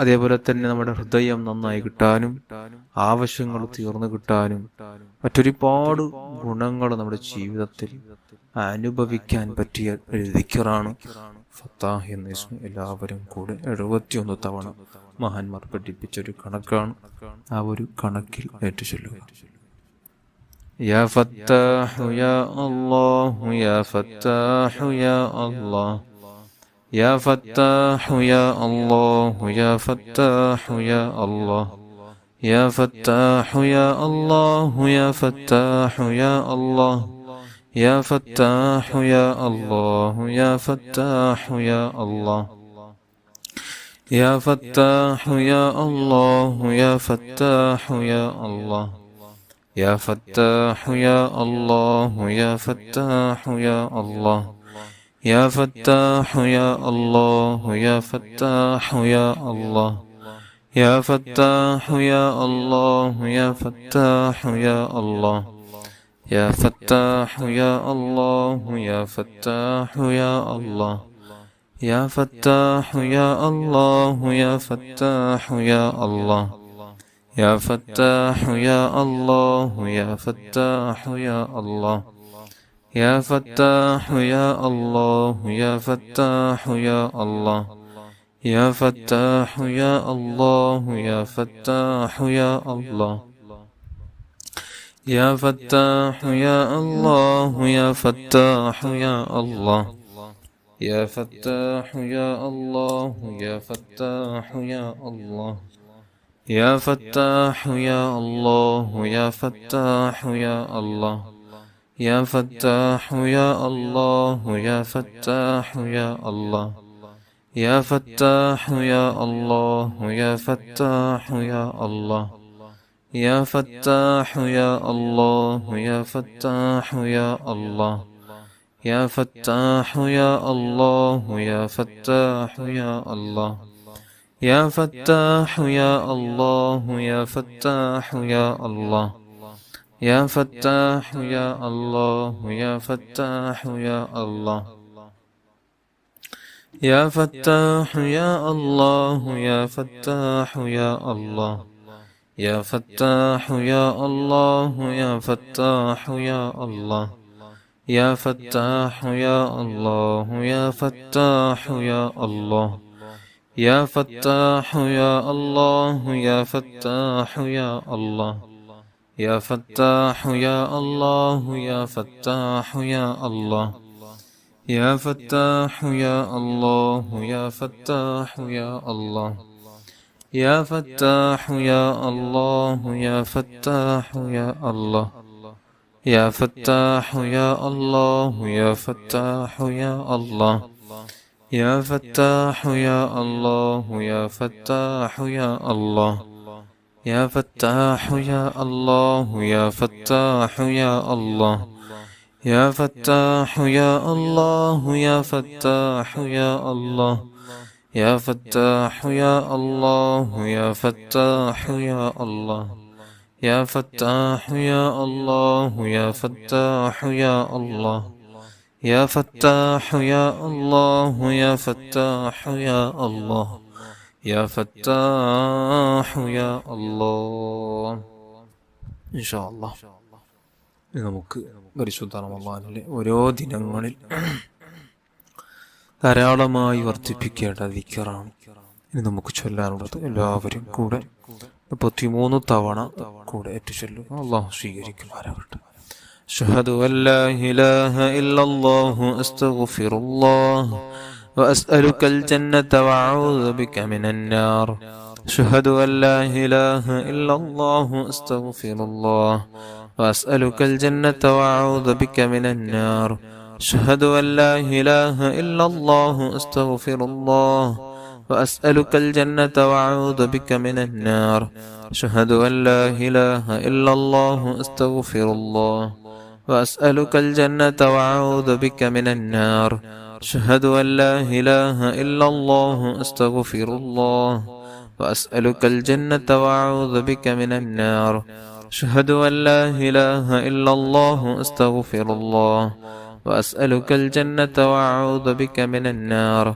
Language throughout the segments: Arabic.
അതേപോലെ തന്നെ നമ്മുടെ ഹൃദയം നന്നായി കിട്ടാനും ആവശ്യങ്ങൾ തീർന്നു കിട്ടാനും മറ്റൊരുപാട് ഗുണങ്ങൾ നമ്മുടെ ജീവിതത്തിൽ അനുഭവിക്കാൻ പറ്റിയ ഒരു ദിക്റാണ് ഫത്താഹ് എന്ന ഇസ്മ. എല്ലാവരും കൂടെ 71 തവണ മഹാന്മാർ പഠിപ്പിച്ചൊരു കണക്കാണ്. ആ ഒരു കണക്കിൽ ഏറ്റുചൊല്ലുക. യാ ഫത്താഹു യാ അല്ലാഹു യാ ഫത്താഹു യാ അല്ലാഹ് യാ ഫത്താഹു യാ അല്ലാഹു യാ ഫത്താഹു യാ അല്ലാഹ് യാ ഫത്താഹു യാ അല്ലാഹു യാ ഫത്താഹു യാ അല്ലാഹ് യാ ഫത്താഹു യാ അല്ലാഹു യാ ഫത്താഹു യാ അല്ലാഹ് യാ ഫത്താഹു യാ അല്ലാഹു യാ ഫത്താഹു യാ അല്ലാഹ് യാ ഫത്താഹു യാ അല്ലാഹു യാ ഫത്താഹു യാ അല്ലാഹ് യാ ഫത്താഹു യാ അല്ലാഹു യാ ഫത്താഹു യാ അല്ലാഹ് യാ ഫത്താഹു യാ അല്ലാഹു യാ ഫത്താഹു യാ അല്ലാഹ് യാ ഫത്താഹു യാ അല്ലാഹു യാ ഫത്താഹു യാ അല്ലാഹ് യാ ഫത്താഹു യാ അല്ലാഹു യാ ഫത്താഹു യാ അല്ലാഹ് യാ ഫത്താഹു യാ അല്ലാഹു യാ ഫത്താഹു യാ അല്ലാഹ് യാ ഫത്താഹു യാ അല്ലാഹു യാ ഫത്താഹു യാ അല്ലാഹ് യാ ഫത്താഹു യാ അല്ലാഹു യാ ഫത്താഹു യാ അല്ലാഹ് യാ ഫത്താഹു യാ അല്ലാഹു യാ ഫത്താഹു യാ അല്ലാഹ് യാ ഫത്താഹു യാ അല്ലാഹു യാ ഫത്താഹു യാ അല്ലാഹ് യാ ഫത്താഹു യാ അല്ലാഹു യാ ഫത്താഹു യാ അല്ലാഹ് യാ ഫത്താഹു യാ അല്ലാഹു യാ ഫത്താഹു യാ അല്ലാഹ് യാ ഫത്താഹു യാ അല്ലാഹു യാ ഫത്താഹു യാ അല്ലാഹ് യാ ഫത്താഹു യാ അല്ലാഹു യാ ഫത്താഹു യാ അല്ലാഹ് യാ ഫത്താഹു യാ അല്ലാഹു യാ ഫത്താഹു യാ അല്ലാഹ് യാ ഫത്താഹു യാ അല്ലാഹു യാ ഫത്താഹു യാ അല്ലാഹ് യാ ഫത്താഹു യാ അല്ലാഹു യാ ഫത്താഹു യാ അല്ലാഹ് യാ ഫത്താഹു യാ അല്ലാഹു യാ ഫത്താഹു യാ അല്ലാഹ് യാ ഫത്താഹു യാ അല്ലാഹു യാ ഫത്താഹു യാ അല്ലാഹ് യാ ഫത്താഹു യാ അല്ലാഹു യാ ഫത്താഹു യാ അല്ലാഹ് യാ ഫത്താഹു യാ അല്ലാഹു യാ ഫത്താഹു യാ അല്ലാഹ് യാ ഫത്താഹു യാ അല്ലാഹു യാ ഫത്താഹു യാ അല്ലാഹ് യാ ഫത്താഹു യാ അല്ലാഹു യാ ഫത്താഹു യാ അല്ലാഹ് യാ ഫത്താഹു യാ അല്ലാഹു യാ ഫത്താഹു യാ അല്ലാഹ് യാ ഫത്താഹു യാ അല്ലാഹു യാ ഫത്താഹു യാ അല്ലാഹ് യാ ഫത്താഹു യാ അല്ലാഹു യാ ഫത്താഹു യാ അല്ലാഹ് യാ ഫത്താഹു യാ അല്ലാഹു യാ ഫത്താഹു യാ അല്ലാഹ് യാ ഫത്താഹു യാ അല്ലാഹു യാ ഫത്താഹു യാ അല്ലാഹ് യാ ഫത്താഹു യാ അല്ലാഹു യാ ഫത്താഹു യാ അല്ലാഹ് യാ ഫത്താഹു യാ അല്ലാഹു യാ ഫത്താഹു യാ അല്ലാഹ് യാ ഫത്താഹു യാ അല്ലാഹു യാ ഫത്താഹു യാ അല്ലാഹ് യാ ഫത്താഹു യാ അല്ലാഹ്. ഇൻഷാ അല്ലാഹ് നമുക്ക് പരിശുദ്ധ റമളാനിലെ ഓരോ ദിനങ്ങളിൽ ധാരാളമായി വർദ്ധിപ്പിക്കേണ്ട ദിക്റാണ് ഇനി നമുക്ക് ചൊല്ലാനുള്ളത്. എല്ലാവരും കൂടെ 33 തവണ കൂടെ ഏറ്റുചൊല്ലുക. അല്ലാഹു സ്വീകരിക്കുമാറാകട്ടെ. അഷ്ഹദു അല്ലാ ഇലാഹ ഇല്ലല്ലാഹു അസ്തഗ്ഫിറുല്ലാഹ് وأسألك الجنة وأعوذ بك من النار. أشهد أن لا إله إلا الله أستغفر الله وأسألك الجنة وأعوذ بك من النار. أشهد أن لا إله إلا الله أستغفر الله وأسألك الجنة وأعوذ بك من النار. أشهد أن لا إله إلا الله أستغفر الله وأسألك الجنة وأعوذ بك من النار. أشهد أن لا إله إلا الله أستغفر الله وأسألك الجنة وأعوذ بك من النار. أشهد أن لا إله إلا الله أستغفر الله وأسألك الجنة وأعوذ بك من النار.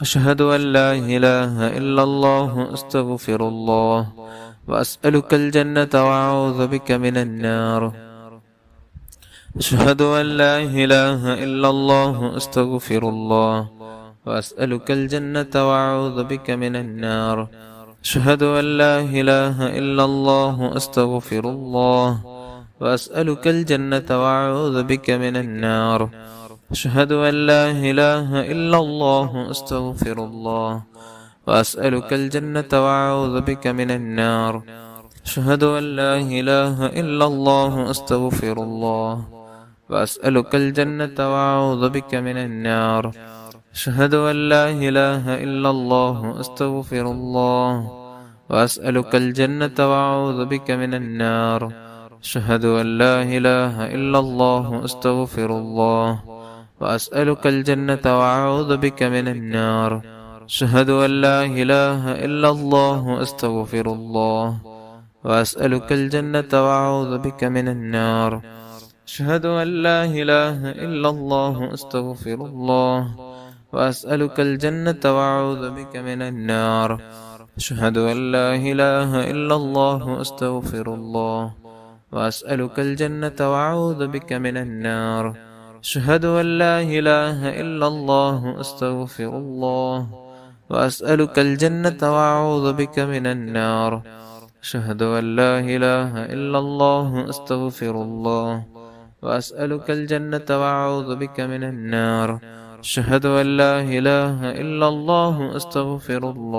أشهد أن لا إله إلا الله أستغفر الله وأسألك الجنة وأعوذ بك من النار أشهد أن لا إله إلا الله أستغفر الله وأسألك الجنة وأعوذ بك من النار أشهد أن لا إله إلا الله أستغفر الله وأسألك الجنة وأعوذ بك من النار أشهد أن لا إله إلا الله أستغفر الله وأسألك الجنة وأعوذ بك من النار أشهد أن لا إله إلا الله أستغفر الله وأسألك الجنة وأعوذ بك من النار أشهد أن لا إله إلا الله أستغفر الله وأسألك الجنة وأعوذ بك من النار أشهد أن لا إله إلا الله أستغفر الله وأسألك الجنة وأعوذ بك من النار أشهد أن لا إله إلا الله أستغفر الله وأسألك الجنة وأعوذ بك من النار أشهد أن لا إله إلا الله أستغفر الله وأسألك الجنة وأعوذ بك من النار أشهد أن لا إله إلا الله أستغفر الله وأسألك الجنة وأعوذ بك من النار أشهد أن لا إله إلا الله أستغفر الله وأسألك الجنة وأعوذ بك من النار أشهد أن لا إله إلا الله أستغفر الله وأسألك الجنة وأعوذ بك من النار أشهد أن لا إله إلا الله أستغفر الله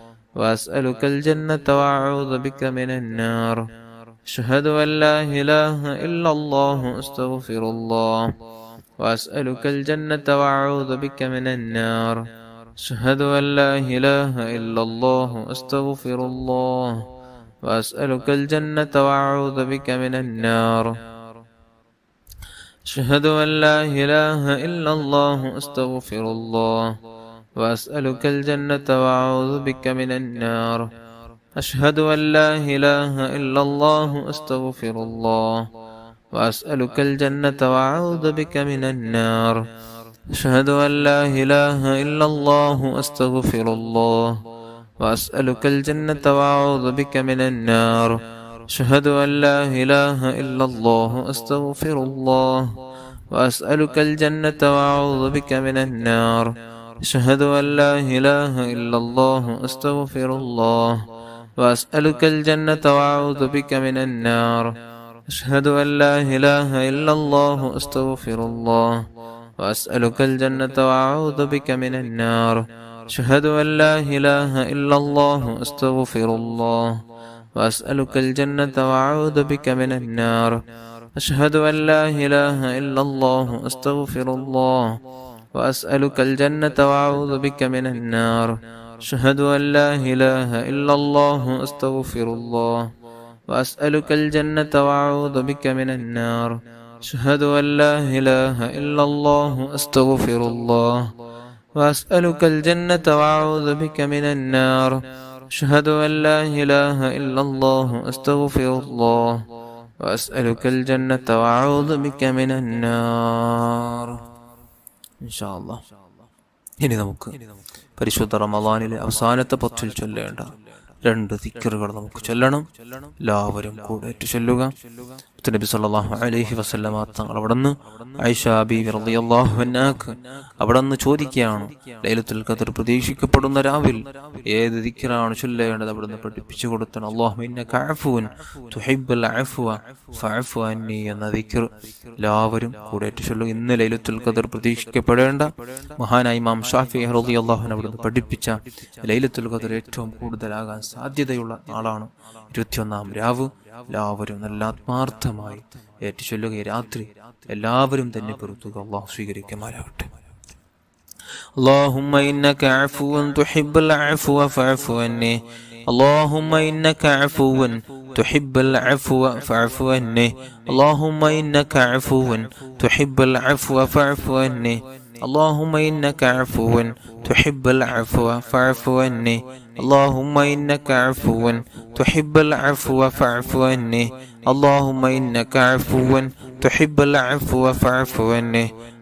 وأسألك الجنة وأعوذ بك من النار أشهد أن لا إله إلا الله أستغفر الله وأسألك الجنة وأعوذ بك من النار أشهد أن لا إله إلا الله أستغفر الله وأسألك الجنة وأعوذ بك من النار أشهد أن لا إله إلا الله أستغفر الله وأسألك الجنة وأعوذ بك من النار أشهد أن لا إله إلا الله أستغفر الله وأسألك الجنة وأعوذ بك من النار أشهد أن لا إله إلا الله أستغفر الله وأسألك الجنة وأعوذ بك من النار أشهد أن لا إله إلا الله أستغفر الله وأسألك الجنة وأعوذ بك من النار أشهد أن لا إله إلا الله أستغفر الله وأسألك الجنة وأعوذ بك من النار أشهد أن لا إله إلا الله أستغفر الله وأسألك الجنة وأعوذ بك من النار أشهد أن لا إله إلا الله أستغفر الله وأسألك الجنة وأعوذ بك من النار أشهد أن لا إله إلا الله أستغفر الله وأسألك الجنة وأعوذ بك من النار أشهد أن لا إله إلا الله أستغفر الله وأسألك الجنة وأعوذ بك من النار أشهد أن لا إله إلا الله أستغفر الله وأسألك الجنة وأعوذ بك من النار أشهد أن لا إله إلا الله أستغفر الله وأسألك الجنة وأعوذ بك من النار إن شاء الله. ഇനി നമുക്ക് പരിശുദ്ധ റമളാനിലെ അവസാനത്തെ പത്തിൽ ചൊല്ലേണ്ട 2 ദിക്റുകൾ നമുക്ക് ചൊല്ലണം. എല്ലാവരും കൂടെ ചൊല്ലുക. നബി സല്ലല്ലാഹു അലൈഹി വസല്ലമ തങ്ങൾ അവിടുന്ന് ആയിഷ ബീവി റളിയല്ലാഹു അൻഹാക്ക് അവിടുന്ന് ചോദിക്കുകയാണ്, ലൈലത്തുൽ ഖദർ പ്രതീക്ഷിക്കപ്പെടുന്ന രാവിൽ ഏത് ദിക്റാണ് ചൊല്ലേണ്ടത്? അവിടുന്ന് പഠിപ്പിച്ചു കൊടുത്താണ് അല്ലാഹുമ്മ ഇന്നക അഫ്വുൻ തുഹിബ്ബുൽ അഫ്വ ഫഅഫു അന്നി എന്ന ദിക്ർ എല്ലാവരും കൂടെ ചൊല്ലുക. ഇന്ന് ലൈലത്തുൽ ഖദർ പ്രതീക്ഷിക്കപ്പെടേണ്ട മഹാനായ ഇമാം ഷാഫിഈ റളിയല്ലാഹു അൻഹു അവിടുന്ന് പഠിപ്പിച്ച ലൈലത്തുൽ ഖദർ ഏറ്റവും കൂടുതലാകാൻ സാധ്യതയുള്ള നാളാണ് 21-ാം രാവ്. എല്ലാവരും നല്ല ആത്മാർത്ഥമായി ഏറ്റുചൊല്ലുക. രാത്രി എല്ലാവരും തന്നെ പെറുത്തുക. അല്ലാഹു സ്വീകരിക്കുമാറാകട്ടെ. اللهم إنك عفو تحب العفو فاعف عني اللهم إنك عفو تحب العفو فاعف عني اللهم إنك عفو تحب العفو فاعف عني اللهم إنك عفو تحب العفو فاعف عني اللهم إنك عفو تحب العفو فاعف عني اللهم إنك عفو تحب العفو فاعف عني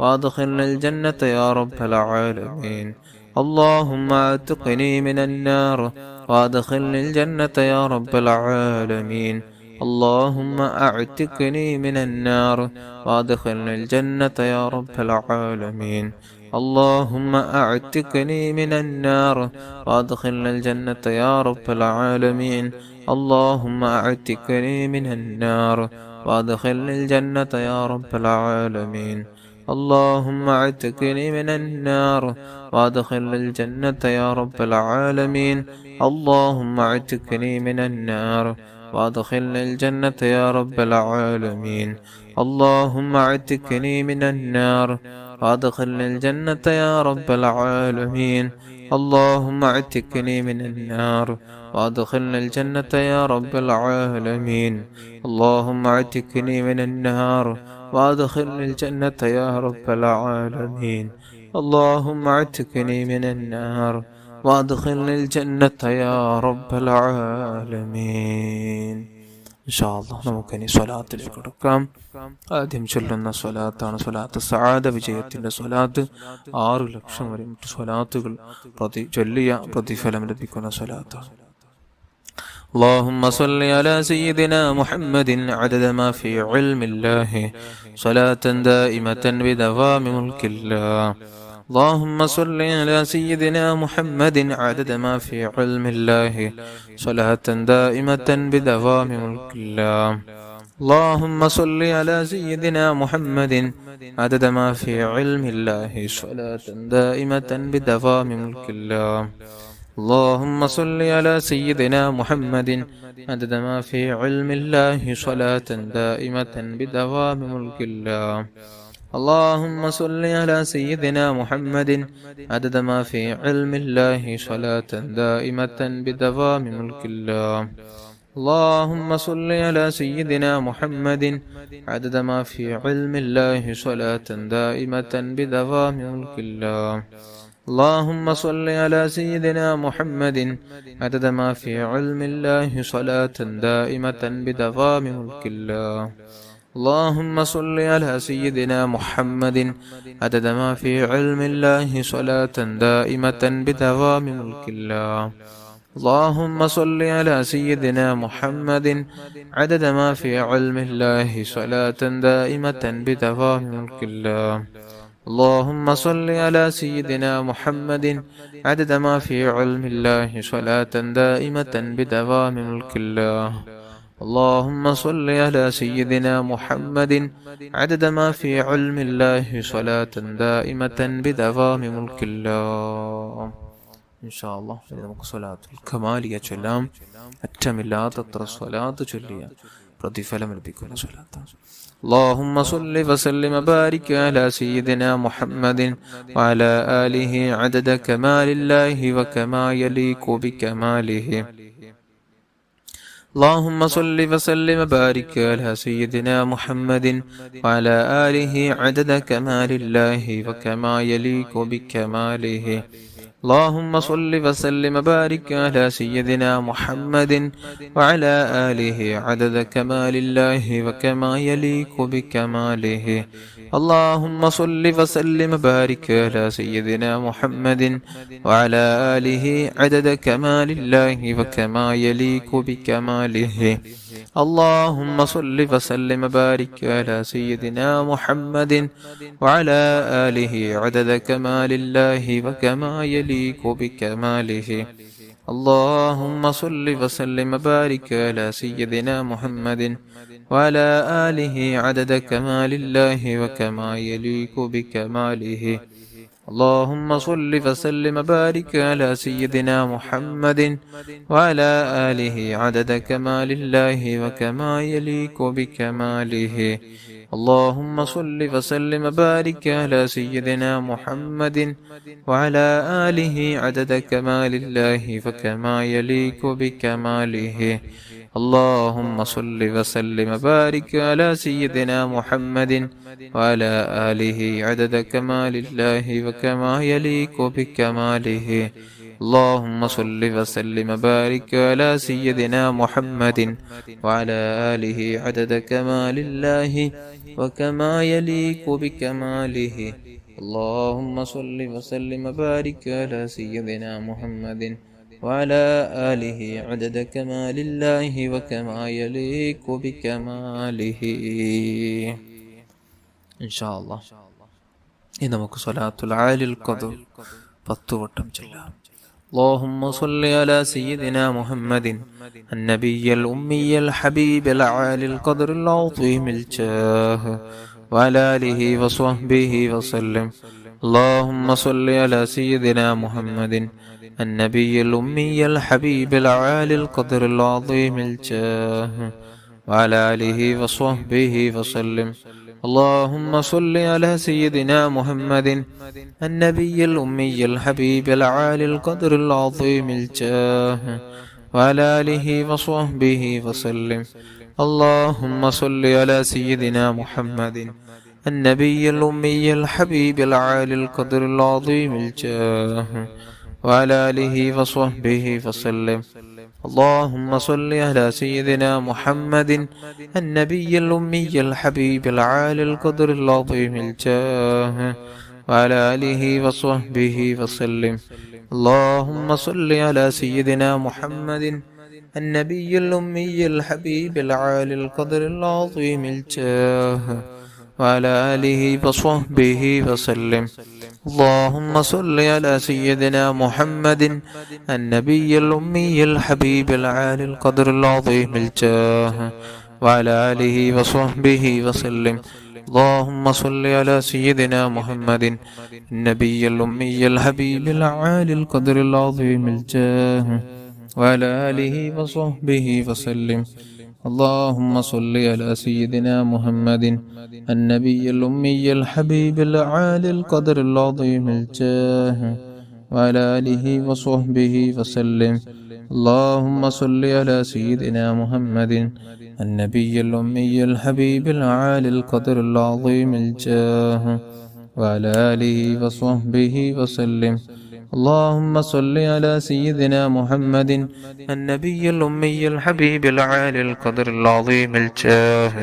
وادخلنا الجنة يا رب العالمين. اللهم اعتقني من النار وادخلني الجنة يا رب العالمين. اللهم اعتقني من النار وادخلني الجنة يا رب العالمين. اللهم اعتقني من النار وادخلنا الجنة يا رب العالمين. اللهم اعتقني من النار وادخلني الجنة يا رب العالمين. اللهم اعتقني من النار وادخلني الجنة يا رب العالمين. اللهم اعتقني من النار وادخلني الجنة يا رب العالمين. اللهم اعتقني من النار وادخلني الجنة يا رب العالمين. اللهم اعتقني من النار وادخلنا الجنة يا رب العالمين. اللهم اعتقني من النار وادخلني الجنة يا رب العالمين. اللهم اعتقني من النار وادخلني الجنة يا رب العالمين. ഇൻഷാ അല്ലാഹ് നമുക്കിനി സ്വലാത്തിലേക്ക് കടക്കാം. ആദ്യം ചൊല്ലുന്ന സ്വലാത്താണ് സ്വലാത്ത് സആദ, വിജയത്തിന്റെ സ്വലാത്ത്. 6 ലക്ഷം വരെ സ്വലാത്തുകൾ ചൊല്ലിയ പ്രതിഫലം ലഭിക്കുന്ന സ്വലാത്താണ്. اللهم صل على سيدنا محمد عدد ما في علم الله صلاة دائمة بدوام ملك الله. اللهم صل على سيدنا محمد عدد ما في علم الله صلاة دائمة بدوام ملك الله. اللهم صل على سيدنا محمد عدد ما في علم الله صلاة دائمة بدوام ملك الله. اللهم صل على سيدنا محمد عدد ما في علم الله صلاة دائمة بدوام ملك الله. اللهم صل على سيدنا محمد عدد ما في علم الله صلاة دائمة بدوام ملك الله. اللهم صل على سيدنا محمد عدد ما في علم الله صلاة دائمة بدوام ملك الله. اللهم صل على سيدنا محمد عدد ما في علم الله صلاة دائمة بدوام ملك الله. اللهم صل على سيدنا محمد عدد ما في علم الله صلاة دائمة بدوام ملك الله. اللهم صل على سيدنا محمد عدد ما في علم الله صلاة دائمة بدوام ملك الله. اللهم صل على سيدنا محمد عدد ما في علم الله صلاة دائمة بدوام ملك الله. اللهم صل على سيدنا محمد عدد ما في علم الله صلاة دائمة بدوام ملك الله. ഇൻഷാ അല്ലാഹ് നമുക്ക് സ്വലാത്തുൽ കമാലിയ ചൊല്ലാം. അറ്റമില്ലാത്തത്ര സ്വലാത്ത് ചൊല്ലിയ പ്രതിഫലം ലഭിക്കുന്ന സ്വലാത്താണ്. اللهم صل وسلم وبارك على سيدنا محمد وعلى آله عدد كمال الله وكما يليق بكماله. اللهم صل وسلم وبارك على سيدنا محمد وعلى آله عدد كمال الله وكما يليق بكماله. اللهم صل وسلم وبارك على سيدنا محمد وعلى آله عدد كمال الله وكما يليق بكماله. اللهم صل وسلم وبارك على سيدنا محمد وعلى آله عدد كمال الله وكما يليق بكماله. اللهم صل وسلم وبارك على سيدنا محمد وعلى آله عدد كمال الله وكما يليق بكماله. اللهم صل وسلم وبارك على سيدنا محمد وعلى آله عدد كمال الله وكما يليق بكماله. اللهم صل وسلم وبارك على سيدنا محمد وعلى آله عدد كمال الله وكما يليق بكماله. اللهم صل وسلم وبارك على سيدنا محمد وعلى آله عدد كمال الله وكما يليق بكماله. اللهم صل وسلم وبارك على سيدنا محمد وعلى آله عدد كمال الله وكما يليق بكماله. اللهم صل وسلم وبارك على سيدنا محمد وعلى آله عدد كمال الله وكما يليق بكماله. اللهم صل وسلم وبارك على سيدنا محمد وعلى آله عدد كمال الله وكما يليق بكماله. ഇൻഷാ അല്ലാഹ് ഇനി നമുക്ക് സ്വലാത്തുൽ ആലിൽ ഖദ്ർ 10 വട്ടം ചൊല്ലാം. اللهم صل على سيدنا محمد النبي الأمي الحبيب العالي القدر العظيم الجاه وعلى آله وصحبه وسلم. اللهم صل على سيدنا محمد النبي الأمي الحبيب العالي القدر العظيم الجاه وعلى آله وصحبه وسلم. اللهم صل على سيدنا محمد النبي الأمي الحبيب العالي القدر العظيم الجاه وعلى آله وصحبه وسلم. اللهم صل على سيدنا محمد النبي الأمي الحبيب العالي القدر العظيم الجاه وعلى آله وصحبه وسلم. اللهم صل على سيدنا محمد النبي الأمي الحبيب العالي القدر العظيم الجاه وعلى آله وصحبه وسلم. اللهم صل على سيدنا محمد النبي الأمي الحبيب العالي القدر العظيم الجاه وعلى آله وصحبه وسلم. اللهم صل على سيدنا محمد النبي الأمي الحبيب العالي القدر العظيم الجاه وعلى آله وصحبه وسلم. اللهم صل على سيدنا محمد النبي الأمي الحبيب العالي القدر العظيم الجاه وعلى آله وصحبه وسلم. اللهم صل على سيدنا محمد النبي الأمي الحبيب العالي القدر العظيم الجاه وعلى آله وصحبه وسلم. اللهم صل على سيدنا محمد النبي الأمي الحبيب العالي القدر العظيم الجاه وعلى آله وصحبه وسلم. اللهم صل على سيدنا محمد النبي الأمي الحبيب العالي القدر العظيم الجاه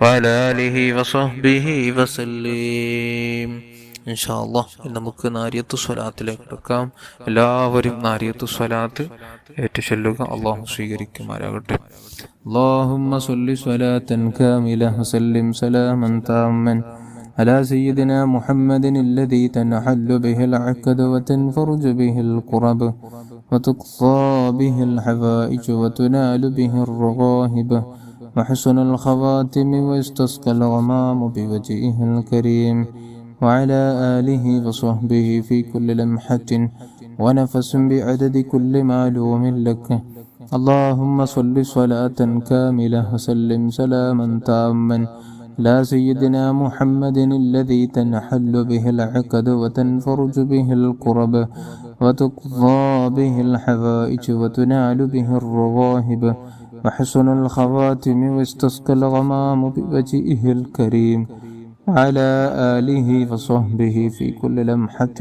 وعلى آله وصحبه وسلم. ഇൻഷാ അല്ലാഹ് നമുക്ക് നാരിയത്തു സ്വലാത്തിലേക്ക് എടുക്കാം. എല്ലാവരും നാരിയത്തു സ്വലാത്ത് ഏറ്റുചൊല്ലുക. അല്ലാഹു സ്വീകരിക്കുമാറാകട്ടെ. اللهم صل صلاة كاملة وسلم سلاما تاما على سيدنا محمد الذي تنحل به العقد وتنفرج به الكرب وتقضى به الحوائج وتنال به الرغائب وحسن الخواتم ويستسقى الغمام بوجهه الكريم وعلى آله وصحبه في كل لمحة ونفس بعدد كل معلوم لك. اللهم صل صلاة كاملة وسلم سلاما تاما على سيدنا محمد الذي تنحل به العقد وتنفرج به الكرب وتقضى به الحوائج وتنال به الرغائب وحسن الخواتم واستسقى الغمام بوجهه الكريم وعلى آله وصحبه في كل لمحة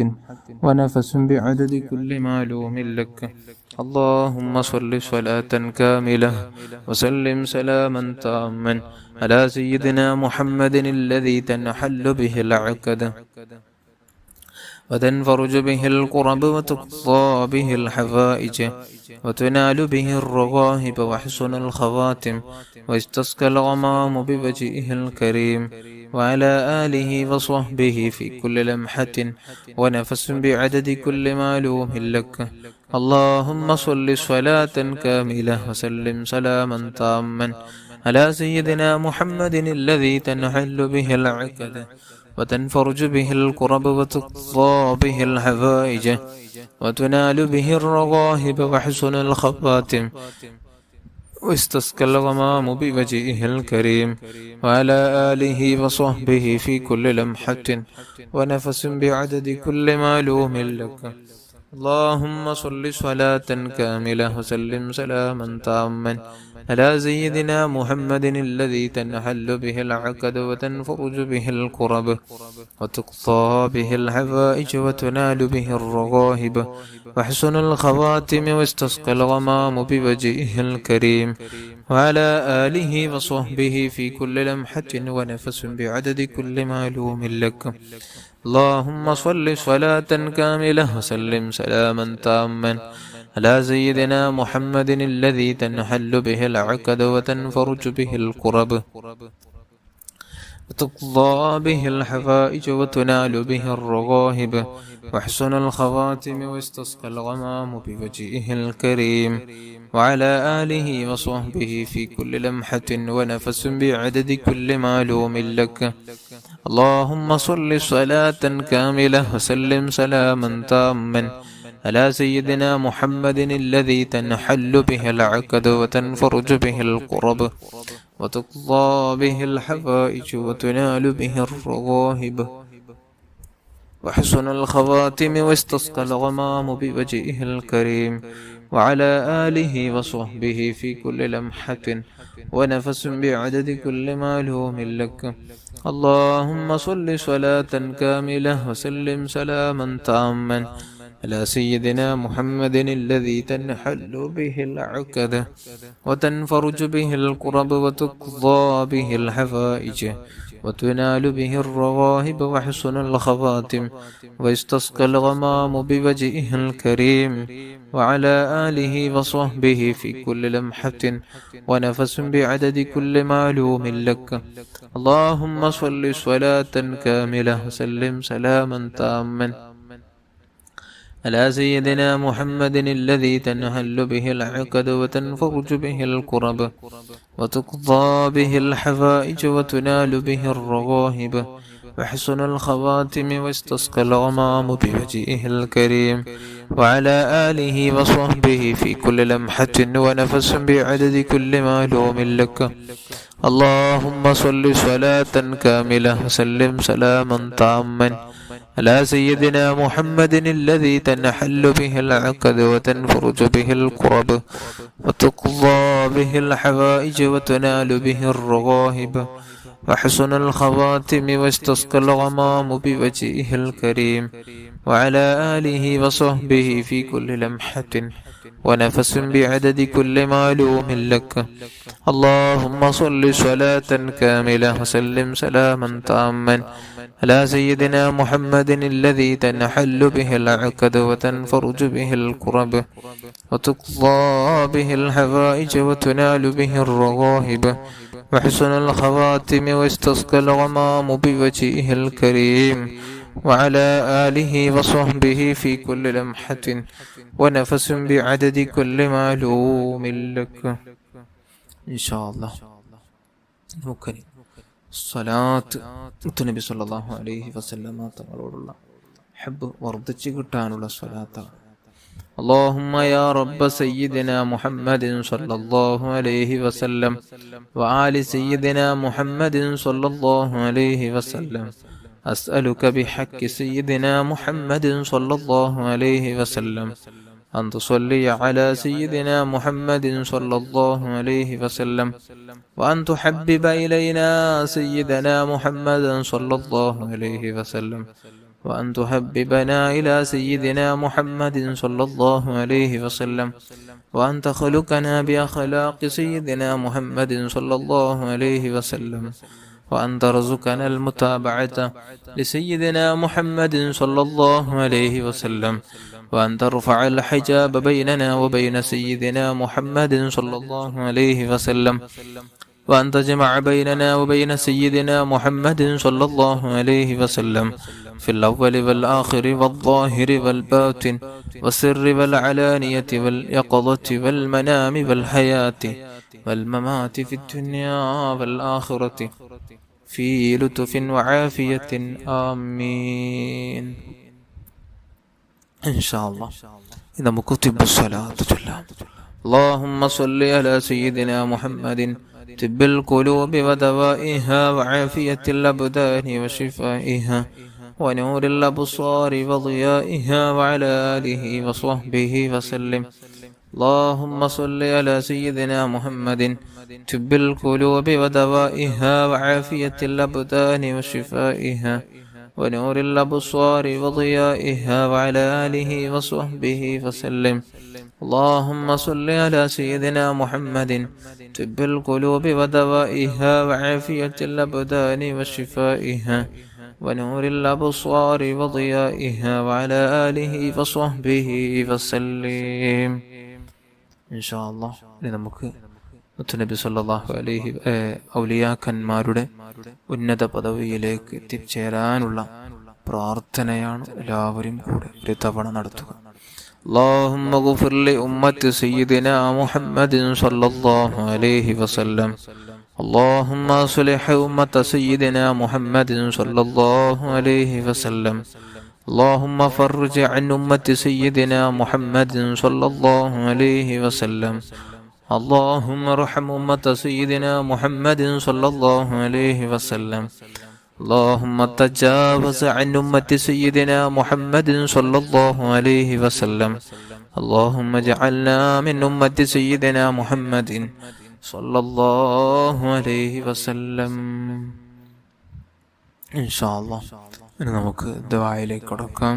ونفس بعدد كل معلوم لك. اللهم صل صلاة كاملة وسلم سلاما تاما على سيدنا محمد الذي تنحل به العقد وتنفرج به الكرب وتقضى به الحوائج وتنال به الرغائب وحسن الخواتم واستسقى الغمام بوجهه الكريم وعلى آله وصحبه في كل لمحة ونفس بعدد كل معلوم لك. اللهم صل صلاة كاملة وسلم سلاما تاما على سيدنا محمد الذي تنحل به العقد وتنفرج به الكرب وتقضى به الحوائج وتنال به الرغائب وحسن الخواتم واستسقى الغمام بوجهه الكريم وعلى آله وصحبه في كل لمحة ونفس بعدد كل معلوم لك. اللهم صل صلاة كاملة وسلم سلاما تاما على سيدنا محمد الذي تنحل به العقد وتنفرج به الكرب وتقضى به الحوائج وتنال به الرغائب وحسن الخواتم واستسقى الغمام بوجهه الكريم وعلى آله وصحبه في كل لمحة ونفس بعدد كل معلوم لك. اللهم صل صلاة كاملة وسلم سلاما تاما على سيدنا محمد الذي تنحل به العقد وتنفرج به الكرب وتقضى به الحوائج وتنال به الرغائب وحسن الخواتم واستسقى الغمام بوجهه الكريم وعلى آله وصحبه في كل لمحة ونفس بعدد كل معلوم لك. اللهم صل صلاة كاملة وسلم سلاما تاما على سيدنا محمد الذي تنحل به العقد وتنفرج به الكرب وتقضى به الحوائج وتنال به الرغائب وحسن الخواتم واستسقى الغمام بوجهه الكريم وعلى آله وصحبه في كل لمحة ونفس بعدد كل معلوم لك. اللهم صل صلاة كاملة وسلم سلاما تاما على سيدنا محمد الذي تنحل به العقد وتنفرج به الكرب وتقضى به الحوائج وتنال به الرغائب وحسن الخواتم ويستسقى الغمام بوجهه الكريم وعلى آله وصحبه في كل لمحة ونفس بعدد كل معلوم لك. اللهم صل صلاة كاملة وسلم سلاما تاما على سيدنا محمد الذي تنحل به العقد وتنفرج به الكرب وتقضى به الحوائج وتنال به الرغائب وحسن الخواتم واستسقى الغمام بوجهه الكريم وعلى آله وصحبه في كل لمحة ونفس بعدد كل معلوم لك. اللهم صل صلاة كاملة وسلم سلاما تاما على سيدنا محمد الذي تنحل به العقد وتنفرج به الكرب وتقضى به الحوائج وتنال به الرغائب وحسن الخواتم واستسقى الغمام بوجهه الكريم وعلى آله وصحبه في كل لمحة ونفس بعدد كل معلوم لك. اللهم صل صلاة كاملة وسلم سلاما تاما على سيدنا محمد الذي تنحل به العقد وتنفرج به الكرب وتقضى به الحوائج وتنال به الرغائب وحسن الخواتم واستسقى الغمام بوجهه الكريم وعلى آله وصحبه في كل لمحة ونفس بعدد كل معلوم لك. إن شاء الله ممكن സ്വലാത്ത് മുത്തുനബി സല്ലല്ലാഹു അലൈഹി വസല്ലമ തങ്ങളോടുള്ള ഹബ്ബ് വർദ്ധിച്ചു കിട്ടാനുള്ള സ്വലാത്താണ്. اللهم يا رب سيدنا محمد صلى الله عليه وسلم وآل سيدنا محمد صلى الله عليه وسلم أسألك بحق سيدنا محمد صلى الله عليه وسلم أن تصلي على سيدنا محمد صلى الله عليه وسلم وأن تحبب إلينا سيدنا محمد صلى الله عليه وسلم وأن تحببنا إلى سيدنا محمد صلى الله عليه وسلم وأن تخلقنا بأخلاق سيدنا محمد صلى الله عليه وسلم وأن ترزقنا المتابعة لسيدنا محمد صلى الله عليه وسلم وأن ترفع الحجاب بيننا وبين سيدنا محمد صلى الله عليه وسلم وأن تجمع بيننا وبين سيدنا محمد صلى الله عليه وسلم في الأول والآخر والظاهر والباطن والسر والعلانية واليقظة والمنام والحياة والممات في الدنيا والآخرة في لطف وعافية آمين. إن شاء الله إذا مكتب الصلاة جل. اللهم صل على سيدنا محمد طب القلوب ودوائها وعافية الأبدان وشفائها ونور الأبصار وضيائها وعلى آله وصحبه وسلم. اللهم صل على سيدنا محمد طب القلوب ودوائها وعافية الأبدان وشفائها ونور الأبصار وضيائها وعلى آله وصحبه وسلم. اللهم صل على سيدنا محمد طب القلوب ودوائها وعافية الأبدان وشفائها ونور الأبصار وضيائها وعلى آله وصحبه وسلم. إن شاء الله നമുക്ക് മുത്തുനബി സല്ലല്ലാഹു അലൈഹി ഔലിയാക്കന്മാരുടെ ഉന്നത പദവിയിലേക്ക് എത്തിച്ചേരാനുള്ള പ്രാർത്ഥനയാണ് എല്ലാവരും കൂടെ ഒരു തവണ നടത്തുക. اللهم اغفر لأمة سيدنا محمد صلى الله عليه وسلم. اللهم اصلح أمة سيدنا محمد صلى الله عليه وسلم. اللهم فرج عن أمة سيدنا محمد صلى الله عليه وسلم. اللهم ارحم أمة سيدنا محمد صلى الله عليه وسلم. اللهم تجاوز عن أمة سيدنا محمد صلى الله عليه وسلم. اللهم اجعلنا من أمة سيدنا محمد صلى الله عليه وسلم. إن شاء الله ഇനി നമുക്ക് ദുആയിലേക്ക് കടക്കാം.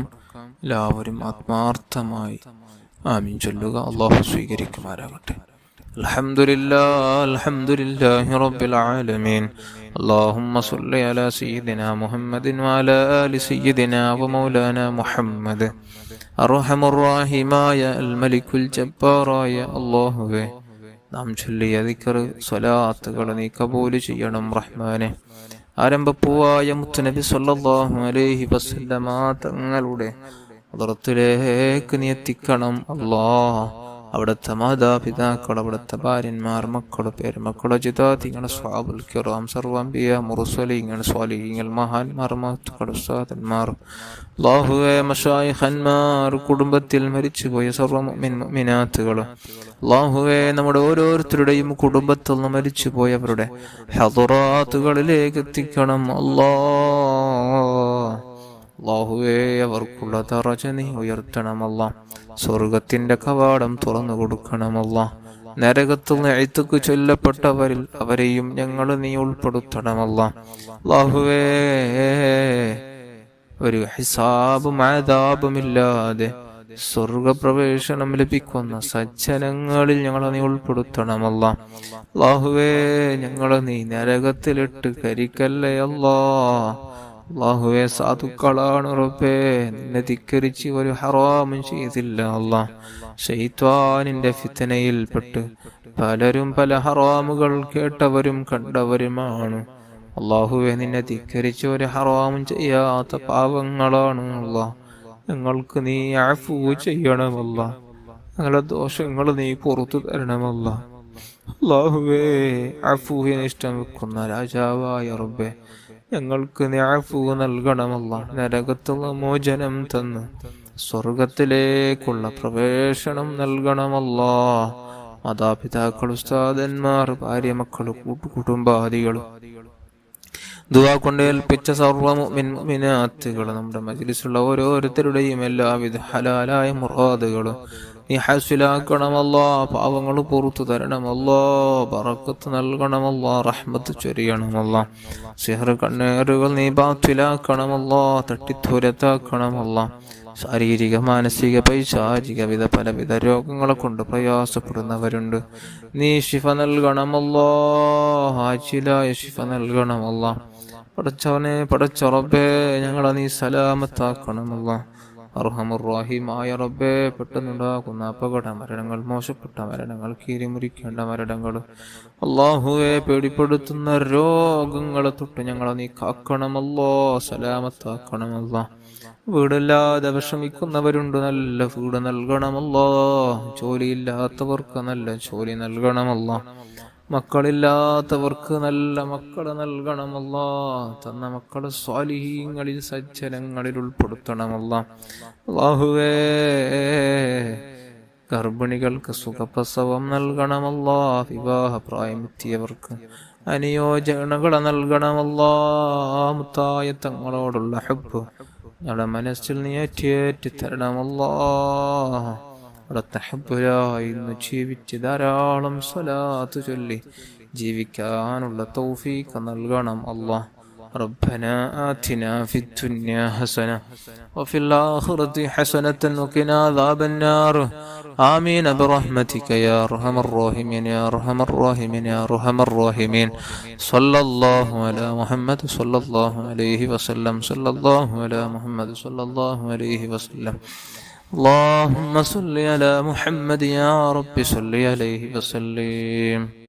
എല്ലാവരും ആത്മാർത്ഥമായി ആമീൻ ചൊല്ലുക. അല്ലാഹു സ്വീകരിക്കുമാറാകട്ടെ. അൽഹംദുലില്ലാഹി റബ്ബിൽ ആലമീൻ. اللهم صل على سيدنا محمد وعلى آل سيدنا ومولانا محمد. أرحم الراحماയ الملك الجبارായ അല്ലാഹുവേ, നാം ചൊല്ലിയ ദിക്ർ സ്വലാത്തുകൾ നീ കബൂൽ ചെയ്യണം റഹ്മാനെ. ആരംഭപ്പൂവായ മുത്തുനബി സല്ലല്ലാഹു അലൈഹി വസല്ലമ തങ്ങളുടെ ഹദ്റത്തിലേക്ക് നീ എത്തിക്കണം അല്ലാഹ്. അവിടുത്തെ മാതാപിതാക്കൾ, അവിടുത്തെ ഭാര്യന്മാർ, മക്കൾ, പേരമക്കൾ, ജിതാദികൾ, സ്വഹാബുൽ കിറാം, സർവ്വംബിയ മുർസലീങ്ങൾ, സ്വാലിഹീങ്ങൾ, മഹാന്മാർ, മഹത്തുക്കൾ, ഉസ്താദന്മാർ, അല്ലാഹുവേ മശായിഖന്മാർ, കുടുംബത്തിൽ മരിച്ചുപോയ സർവ്വ മുഅ്മിനാത്തുകൾ, അല്ലാഹുവേ നമ്മുടെ ഓരോരുത്തരുടെയും കുടുംബത്തിൽ നിന്ന് മരിച്ചുപോയവരുടെ ഹദ്റാത്തുകളിലേക്ക് എത്തിക്കണം അല്ലാഹ്. അല്ലാഹുവേ അവർക്കുള്ള ദറജ നീ ഉയർത്തണമല്ല. സ്വർഗത്തിന്റെ കവാടം തുറന്നു കൊടുക്കണമല്ല. നരകത്തിൽ നിന്ന് എഴുത്തുക്ക് ചൊല്ലപ്പെട്ടവരിൽ അവരെയും ഞങ്ങൾ നീ ഉൾപ്പെടുത്തണമല്ല. അല്ലാഹുവേ ഒരു ഹിസാബും ആദാബുമില്ലാതെ സ്വർഗപ്രവേശനം ലഭിക്കുന്ന സജ്ജനങ്ങളിൽ ഞങ്ങളെ നീ ഉൾപ്പെടുത്തണമല്ല. അല്ലാഹുവേ ഞങ്ങളെ നീ നരകത്തിലിട്ട് കരിക്കല്ലേ അല്ലാ. അല്ലാഹുവേ സാധുക്കളാണ് റബ്ബേ, നിന്നെ ധിക്കരിച്ച് ഒരു ഹറാമും ചെയ്തില്ല അല്ലാ. ശൈത്വാനിന്റെ ഫിത്നയിൽപ്പെട്ട് പലരും പല ഹറാമുകൾ കേട്ടവരും കണ്ടവരുമാണ്. അല്ലാഹുവേ നിന്നെ ധിക്കരിച്ച് ഒരു ഹറാമും ചെയ്യാത്ത പാവങ്ങളാണ് അല്ലാ. ഞങ്ങൾക്ക് നീ അഫ്വു ചെയ്യണമല്ല. ഞങ്ങളുടെ ദോഷങ്ങൾ നീ പുറത്തു തരണമല്ല. അല്ലാഹുവേ അഫ്വുവിനെ ഇഷ്ടം വെക്കുന്ന രാജാവായ റബ്ബേ, ഞങ്ങൾക്ക് നീ അഫ്വു നൽകണമല്ല. നരകത്തിൽ മോചനം തന്ന് സ്വർഗത്തിലേക്കുള്ള പ്രവേശനം നൽകണമല്ല. മാതാപിതാക്കൾ, ഉസ്താദന്മാർ, ഭാര്യ, മക്കൾ, കൂട്ടുകുടുംബാദികൾ, ദുആ കൊണ്ട് ഏൽപ്പിച്ച സർവ്വ മുഅ്മിനാത്തുകൾ, നമ്മുടെ മജ്ലിസിലുള്ള ഓരോരുത്തരുടെയും എല്ലാവിധ ഹലാലായ മുറാദുകൾ നീ ഹാസിലാക്കണമല്ലാ. പാവങ്ങൾ പുറത്തു തരണമല്ലാ. ബറക്കത്ത് നൽകണമല്ലാ. റഹ്മത്ത് ചൊരിയണമല്ലാ. സിഹ്ർ കണ്ണേറുകൾ നീ ബാത്തിലാക്കണമല്ലാ. തട്ടിത്തുരത്താക്കണമല്ലാ. ശാരീരിക, മാനസിക, പൈശാചിക പലവിധ രോഗങ്ങളെ കൊണ്ട് പ്രയാസപ്പെടുന്നവരുണ്ട്. നീ ശിഫ നൽകണമല്ലാ. ആജിലായ ശിഫ നൽകണമല്ലാ. പടച്ചവനെ, പടച്ച റബ്ബേ, ഞങ്ങളെ നീ സലാമത്താക്കണമല്ലാ. അർഹമുർറഹീമായ റബ്ബേ, പെട്ടെന്നുണ്ടാകുന്ന അപകട മരണങ്ങൾ, മോശപ്പെട്ട മരണങ്ങൾ, കീറിമുറിക്കേണ്ട മരണങ്ങൾ, അല്ലാഹുവേ പേടിപ്പെടുത്തുന്ന രോഗങ്ങളെ തൊട്ട് ഞങ്ങളെ നീ കാക്കണമല്ലോ, സലാമത്താക്കണമല്ലോ. വീടില്ലാതെ വിഷമിക്കുന്നവരുണ്ട്, നല്ല വീട് നൽകണമല്ലോ. ജോലിയില്ലാത്തവർക്ക് നല്ല ജോലി നൽകണമല്ലോ. മക്കളില്ലാത്തവർക്ക് നല്ല മക്കളെ നൽകണമല്ലോ. തന്ന മക്കളെ സ്വാലിഹീങ്ങളിൽ, സജ്ജനങ്ങളിൽ ഉൾപ്പെടുത്തണമല്ലോ. അല്ലാഹുവേ ഗർഭിണികൾക്ക് സുഖപ്രസവം നൽകണമല്ലോ. വിവാഹ പ്രായമെത്തിയവർക്ക് അനുയോജനകളെ നൽകണമല്ലോ. മുത്തായ തങ്ങളോടുള്ള ഹബ്ബ് ഞങ്ങളുടെ മനസ്സിൽ നീ ഏറ്റേറ്റി തരണം അല്ലാഹ്. അവിടെ തഹബ്ബുരായി ഇന്ന് ജീവിച്ച് ധാരാളം സ്വലാത്ത് ചൊല്ലി ജീവിക്കാനുള്ള തൗഫീഖ് നൽകണം അല്ലാഹ്. ربنا آتنا في الدنيا حسنة وفي الآخرة حسنة وقنا عذاب النار آمين برحمتك يا أرحم الراحمين يا أرحم الراحمين يا أرحم الراحمين صلى الله على محمد صلى الله عليه وسلم صلى الله على محمد صلى الله عليه وسلم اللهم صل على محمد يا رب صل عليه وسلم.